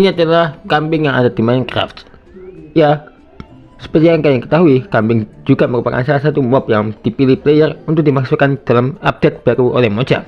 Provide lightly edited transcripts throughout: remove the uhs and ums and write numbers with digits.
Ini adalah kambing yang ada di Minecraft. Ya, seperti yang kalian ketahui, kambing juga merupakan salah satu mob yang dipilih player untuk dimasukkan dalam update baru oleh Mojang.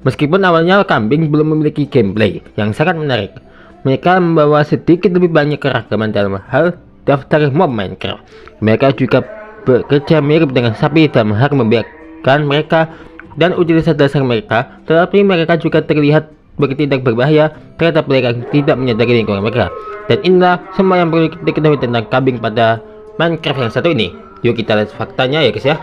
Meskipun awalnya kambing belum memiliki gameplay yang sangat menarik, mereka membawa sedikit lebih banyak keragaman dalam hal daftar mob Minecraft. Mereka juga bekerja mirip dengan sapi dalam hal membiarkan mereka dan utilitas dasar mereka, tetapi mereka juga terlihat bertindak berbahaya terhadap player yang tidak menyadari lingkungan mereka. Dan inilah semua yang perlu diketahui tentang kambing pada Minecraft yang satu ini. Yuk kita lihat faktanya ya guys ya.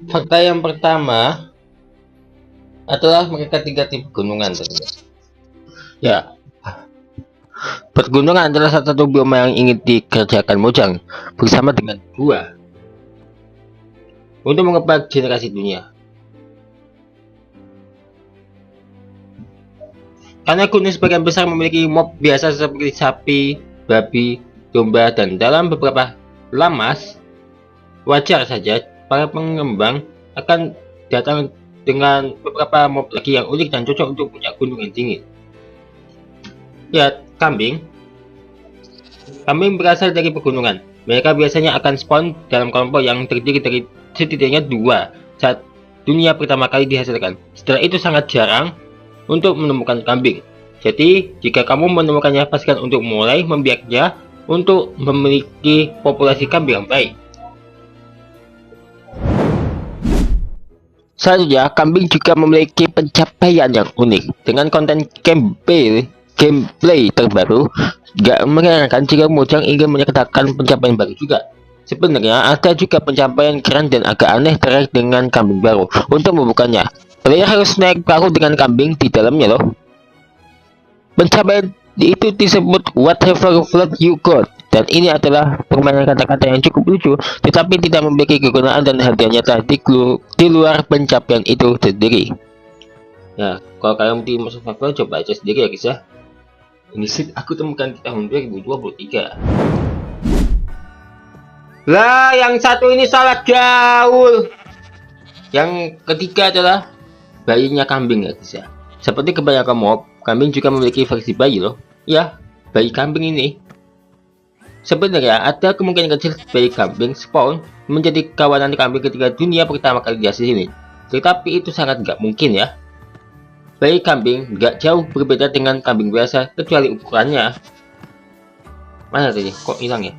Fakta yang pertama adalah mereka tinggal di pegunungan tentunya. Ya, pegunungan adalah salah satu bioma yang ingin dikerjakan Mojang bersama dengan gua untuk mengembang generasi dunia. Karena gunung sebagian besar memiliki mob biasa seperti sapi, babi, domba, dan dalam beberapa lamas, wajar saja para pengembang akan datang dengan beberapa mob lagi yang unik dan cocok untuk punya gunung yang dingin. Ya, kambing berasal dari pegunungan. Mereka biasanya akan spawn dalam kelompok yang terdiri dari setidaknya 2 saat dunia pertama kali dihasilkan. Setelah itu sangat jarang untuk menemukan kambing. Jadi, jika kamu menemukannya, pastikan untuk mulai membiaknya untuk memiliki populasi kambing yang baik. Selanjutnya, kambing juga memiliki pencapaian yang unik dengan konten gameplay terbaru. Gak mengherankan jika Mojang ingin menyertakan pencapaian baru juga. Sebenarnya ada juga pencapaian keren dan agak aneh terkait dengan kambing baru. Untuk membukanya, player harus naik perahu dengan kambing di dalamnya loh. Pencapaian itu disebut whatever float you got, dan ini adalah permainan kata-kata yang cukup lucu tetapi tidak memiliki kegunaan dan hadiah nyata di luar pencapaian itu sendiri. Nah, kalau kalian di Masa Survival coba aja sendiri ya guys ya. Ini sih aku temukan di tahun 2023. Lah, yang satu ini salah gaul. Yang ketiga adalah bayinya kambing ya guys ya. Seperti kebanyakan mob, kambing juga memiliki versi bayi loh. Ya, bayi kambing ini. Sebenarnya ada kemungkinan kecil bayi kambing spawn menjadi kawanan kambing ketika dunia pertama kali dihasilkan. Tetapi itu sangat nggak mungkin ya. Bayi kambing nggak jauh berbeda dengan kambing biasa kecuali ukurannya. Mana tadi? Kok hilang ya?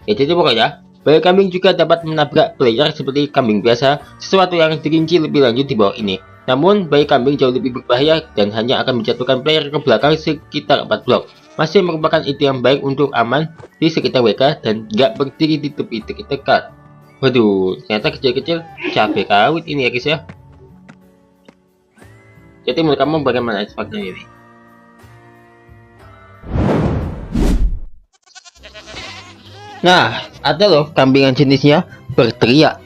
Ya jadi pokoknya, bayi kambing juga dapat menabrak player seperti kambing biasa, sesuatu yang dirinci lebih lanjut di bawah ini. Namun, bayi kambing jauh lebih berbahaya dan hanya akan menjatuhkan player ke belakang sekitar 4 blok. Masih merupakan ide yang baik untuk aman di sekitar mereka dan nggak berdiri di tepi dekat. Waduh, ternyata kecil-kecil cabai rawit ini ya guys ya. Jadi menurut kamu bagaimana fakta ini? Nah, ada loh kambing yang jenisnya berteriak.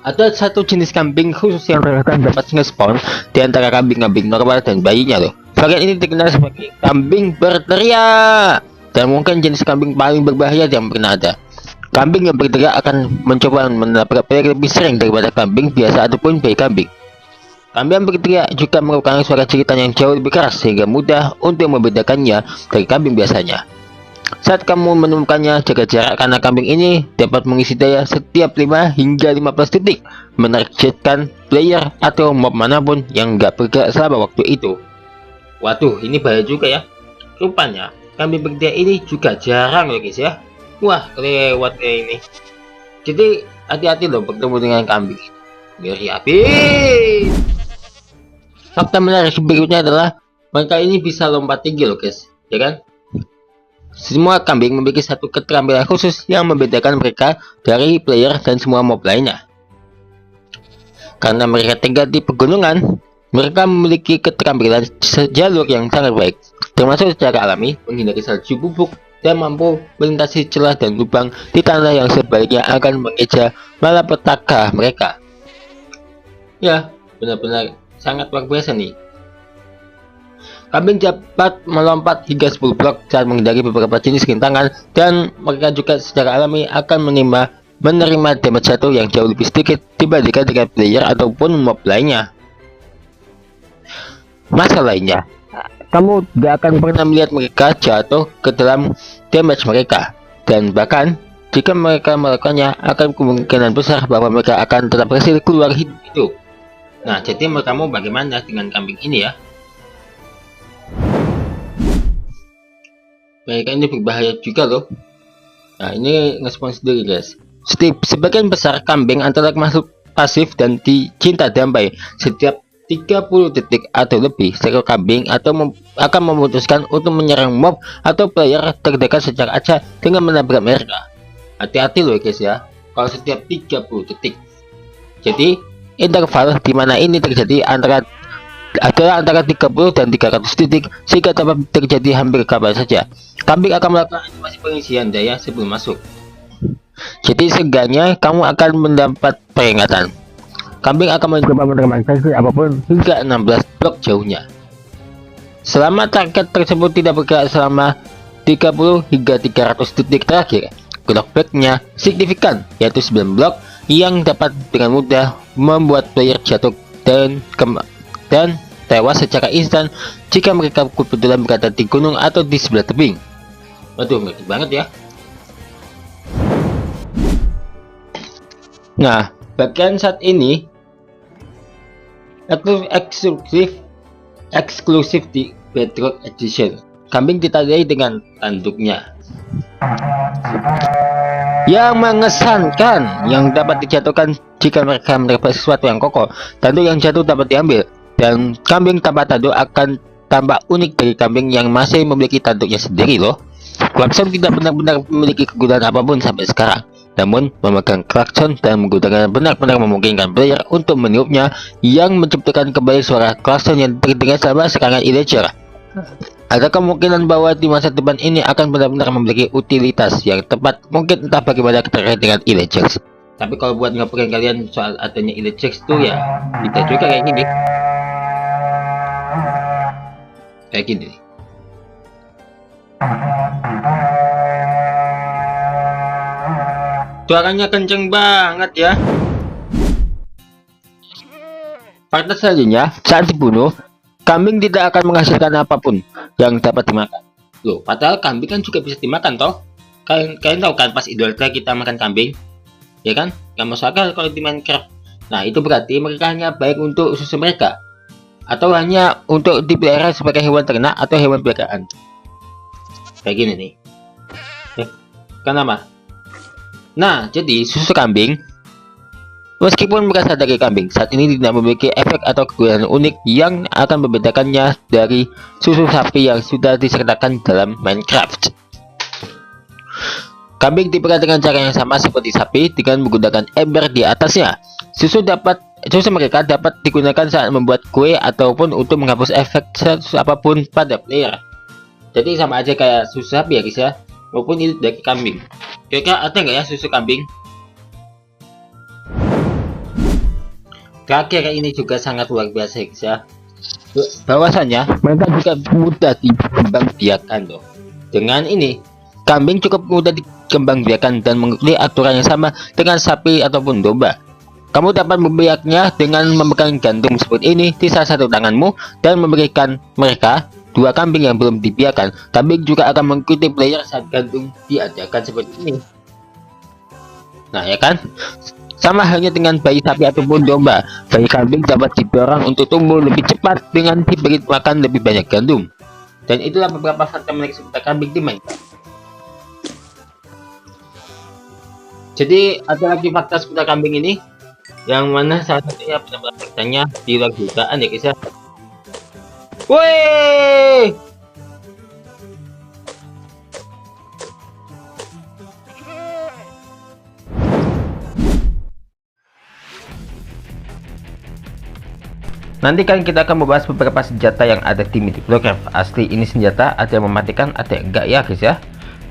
Ada satu jenis kambing khusus yang akan dapat nge-spawn di antara kambing-kambing normal dan bayinya loh. Varian ini dikenal sebagai kambing berteriak dan mungkin jenis kambing paling berbahaya yang pernah ada. Kambing yang berteriak akan mencoba menabrak player lebih sering daripada kambing biasa ataupun bayi kambing. Kambing yang berteriak juga merupakan suara cerita yang jauh lebih keras sehingga mudah untuk membedakannya dari kambing biasanya. Saat kamu menemukannya, jaga jarak karena kambing ini dapat mengisi daya setiap 5 hingga 15 detik, menargetkan player atau mob manapun yang nggak bergerak selama waktu itu. Waduh, ini bahaya juga ya. Rupanya, kambing berteriak ini juga jarang loh guys ya. Wah, kelewat kayak ini. Jadi, hati-hati loh bertemu dengan kambing. Ngeri habis. Fakta menarik berikutnya adalah mereka ini bisa lompat tinggi loh guys, ya kan? Semua kambing memiliki satu keterampilan khusus yang membedakan mereka dari player dan semua mob lainnya. Karena mereka tinggal di pegunungan, mereka memiliki keterampilan jalur yang sangat baik, termasuk secara alami, menghindari salju bubuk, dan mampu melintasi celah dan lubang di tanah yang sebaliknya akan mengeja malapetaka mereka. Ya, benar-benar sangat luar biasa nih. Kambing dapat melompat hingga 10 blok saat menghindari beberapa jenis rintangan, dan mereka juga secara alami akan menerima damage jatuh yang jauh lebih sedikit dibandingkan dengan player ataupun mob lainnya. Masalahnya, kamu gak akan pernah melihat mereka jatuh ke dalam damage mereka, dan bahkan jika mereka melakukannya, akan kemungkinan besar bahwa mereka akan tetap berhasil keluar hidup. Nah, jadi menurut kamu bagaimana dengan kambing ini ya? Mereka ini berbahaya juga loh. Nah, ini respons sendiri guys. Sebagian besar kambing antara makhluk pasif dan cinta damai. Setiap 30 detik atau lebih, seekor kambing akan memutuskan untuk menyerang mob atau player terdekat secara acak dengan menabrak mereka. Hati-hati loh guys ya, kalau setiap 30 detik. Jadi interval di mana ini terjadi adalah antara 30 dan 300 detik, sehingga dapat terjadi hampir kapan saja. Kambing akan melakukan animasi pengisian daya sebelum masuk. Jadi seenggaknya kamu akan mendapat peringatan. Kambing akan mencoba menerima sesi apapun hingga 16 blok jauhnya. Selama target tersebut tidak bergerak selama 30 hingga 300 detik terakhir, knockback-nya signifikan, yaitu 9 blok, yang dapat dengan mudah membuat player jatuh dan tewas secara instan jika mereka kebetulan berada di gunung atau di sebelah tebing. Waduh, ngeri banget ya. Nah, bagian saat ini itu eksklusif di Bedrock Edition. Kambing ditandai dengan tanduknya yang mengesankan, yang dapat dijatuhkan jika mereka mendapat sesuatu yang kokoh. Tanduk yang jatuh dapat diambil, dan kambing tanpa tanduk akan tampak unik dari kambing yang masih memiliki tanduknya sendiri loh. Klakson tidak benar-benar memiliki kegunaan apapun sampai sekarang, namun memegang klakson dan menggunakan benar-benar memungkinkan player untuk meniupnya, yang menciptakan kembali suara klakson yang terdengar selama serangan illager. Ada kemungkinan bahwa di masa depan ini akan benar-benar memiliki utilitas yang tepat, mungkin entah bagaimana terkait dengan illagers. Tapi kalau buat ngapain kalian soal adanya illagers itu ya tidak juga kayak gini. Kayak gini. Suaranya kenceng banget ya. Fakta selanjutnya, saat dibunuh, kambing tidak akan menghasilkan apapun yang dapat dimakan. Loh, padahal kambing kan juga bisa dimakan toh. Kalian tahu kan pas Idul Adha kita makan kambing? Ya kan? Gak masuk akal kalau di Minecraft. Nah, itu berarti mereka hanya baik untuk susu mereka, atau hanya untuk dipelihara sebagai hewan ternak atau hewan peliharaan. Kayak gini nih. Kenapa? Nah, jadi susu kambing, meskipun berasal dari kambing, saat ini tidak memiliki efek atau kegunaan unik yang akan membedakannya dari susu sapi yang sudah disertakan dalam Minecraft. Kambing dipelihara dengan cara yang sama seperti sapi, dengan menggunakan ember di atasnya. Susu mereka dapat digunakan saat membuat kue ataupun untuk menghapus efek susu apapun pada player. Jadi sama aja kayak susu sapi ya guys ya, maupun ini dari kambing. Kira-kira ada nggak ya susu kambing? Terakhir ini juga sangat luar biasa guys ya. Bahwasanya mereka juga mudah dikembangbiakan loh. Dengan ini, kambing cukup mudah dikembangbiakan dan mengikuti aturan yang sama dengan sapi ataupun domba. Kamu dapat membiaknya dengan memegang gantung seperti ini di salah satu tanganmu dan memberikan mereka dua kambing yang belum dibiarkan. Kambing juga akan mengikuti player saat gantung diadakan seperti ini. Nah ya kan, sama halnya dengan bayi sapi ataupun domba. Bayi kambing dapat didorong untuk tumbuh lebih cepat dengan diberi makan lebih banyak gandum. Dan itulah beberapa fakta menarik seputar kambing di Minecraft. Jadi ada lagi fakta seputar kambing ini, yang mana salah satunya benar-benar faktanya di luar dugaan ya guys ya. Woi, nanti kan kita akan membahas beberapa senjata yang ada di Mythic Warcraft. Asli ini senjata ada yang mematikan, ada yang enggak ya guys ya.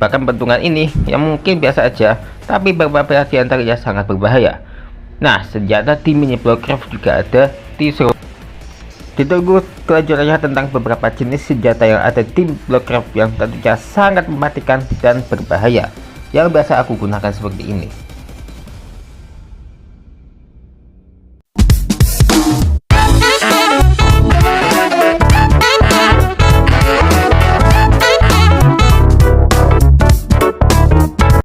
Bahkan bentukan ini yang mungkin biasa aja, tapi beberapa di antaranya sangat berbahaya. Nah, senjata di Mythic Warcraft juga ada di Ditunggu kelanjutannya tentang beberapa jenis senjata yang ada di Bloodcraft yang tentunya sangat mematikan dan berbahaya, yang biasa aku gunakan seperti ini.